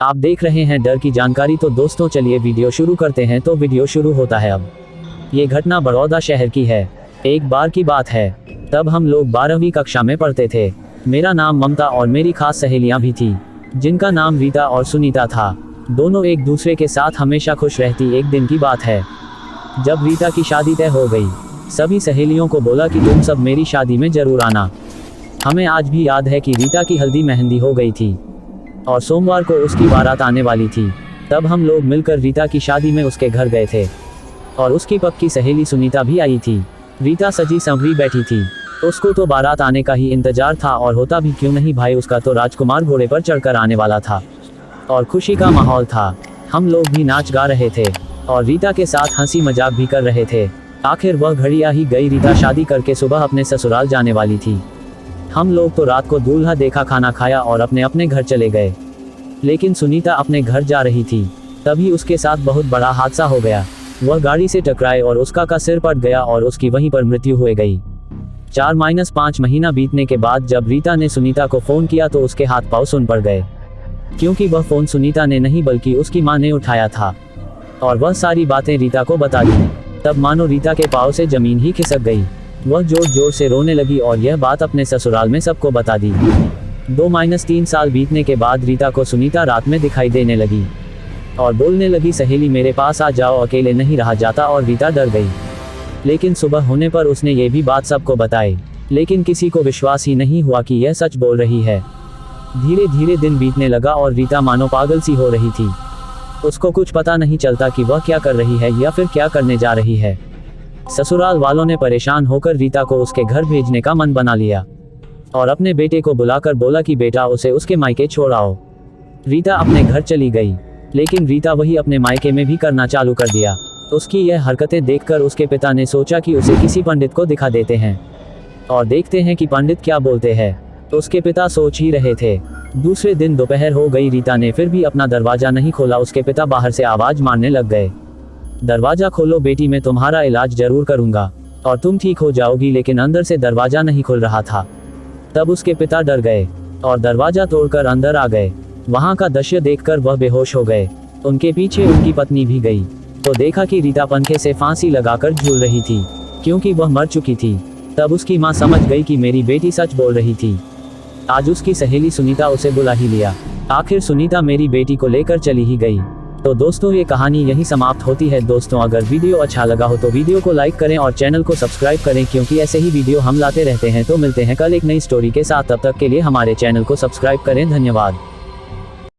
आप देख रहे हैं डर की जानकारी। तो दोस्तों चलिए वीडियो शुरू करते हैं। तो वीडियो शुरू होता है अब। ये घटना बड़ौदा शहर की है। एक बार की बात है, तब हम लोग 12वीं कक्षा में पढ़ते थे। मेरा नाम ममता और मेरी खास सहेलियां भी थी, जिनका नाम रीता और सुनीता था। दोनों एक दूसरे के साथ हमेशा खुश रहती। एक दिन की बात है, जब रीता की शादी तय हो गई, सभी सहेलियों को बोला कि तुम सब मेरी शादी में जरूर आना। हमें आज भी याद है कि रीता की हल्दी मेहंदी हो गई थी और सोमवार को उसकी बारात आने वाली थी। तब हम लोग मिलकर रीता की शादी में उसके घर गए थे और उसकी पक्की सहेली सुनीता भी आई थी। रीता सजी संवरी बैठी थी। उसको तो बारात आने का ही इंतजार था, और होता भी क्यों नहीं भाई, उसका तो राजकुमार घोड़े पर चढ़कर आने वाला था और खुशी का माहौल था। हम लोग भी नाच गा रहे थे और रीता के साथ हंसी मजाक भी कर रहे थे। आखिर वह घड़ी आ ही गई। रीता शादी करके सुबह अपने ससुराल जाने वाली थी। हम लोग तो रात को दूल्हा देखा, खाना खाया और अपने अपने घर चले गए। लेकिन सुनीता अपने घर जा रही थी, तभी उसके साथ बहुत बड़ा हादसा हो गया। वह गाड़ी से टकराए और उसका का सिर फट गया और उसकी वहीं पर मृत्यु हो गई। 4-5 महीना बीतने के बाद जब रीता ने सुनीता को फ़ोन किया तो उसके हाथ पाँव सुन पड़ गए, क्योंकि वह फ़ोन सुनीता ने नहीं बल्कि उसकी माँ ने उठाया था और वह सारी बातें रीता को बता दी। तब मानो रीता के पाँव से ज़मीन ही खिसक गई। वह जोर जोर से रोने लगी और यह बात अपने ससुराल में सबको बता दी। 2-3 साल बीतने के बाद रीता को सुनीता रात में दिखाई देने लगी और बोलने लगी, सहेली मेरे पास आ जाओ, अकेले नहीं रहा जाता। और रीता डर गई। लेकिन सुबह होने पर उसने ये भी बात सबको बताई, लेकिन किसी को विश्वास ही नहीं हुआ कि यह सच बोल रही है। धीरे धीरे दिन बीतने लगा और रीता मानो पागल सी हो रही थी। उसको कुछ पता नहीं चलता कि वह क्या कर रही है या फिर क्या करने जा रही है। ससुराल वालों ने परेशान होकर रीता को उसके घर भेजने का मन बना लिया और अपने बेटे को बुलाकर बोला कि बेटा उसे उसके मायके छोड़ आओ। रीता अपने घर चली गई, लेकिन रीता वही अपने मायके में भी करना चालू कर दिया। उसकी यह हरकतें देखकर उसके पिता ने सोचा कि उसे किसी पंडित को दिखा देते हैं और देखते हैं कि पंडित क्या बोलते हैं। तो उसके पिता सोच ही रहे थे। दूसरे दिन दोपहर हो गई, रीता ने फिर भी अपना दरवाजा नहीं खोला। उसके पिता बाहर से आवाज मारने लग गए, दरवाजा खोलो बेटी, मैं तुम्हारा इलाज जरूर करूंगा और तुम ठीक हो जाओगी। लेकिन अंदर से दरवाजा नहीं खुल रहा था। तब उसके पिता डर गए और दरवाजा तोड़कर अंदर आ गए। वहां का दृश्य देखकर वह बेहोश हो गए। उनके पीछे उनकी पत्नी भी गई तो देखा कि रीता पंखे से फांसी लगाकर झूल रही थी, क्योंकि वह मर चुकी थी। तब उसकी माँ समझ गई कि मेरी बेटी सच बोल रही थी। आज उसकी सहेली सुनीता उसे बुला ही लिया। आखिर सुनीता मेरी बेटी को लेकर चली ही गई। तो दोस्तों ये कहानी यही समाप्त होती है। दोस्तों अगर वीडियो अच्छा लगा हो तो वीडियो को लाइक करें और चैनल को सब्सक्राइब करें, क्योंकि ऐसे ही वीडियो हम लाते रहते हैं। तो मिलते हैं कल एक नई स्टोरी के साथ। तब तक के लिए हमारे चैनल को सब्सक्राइब करें। धन्यवाद।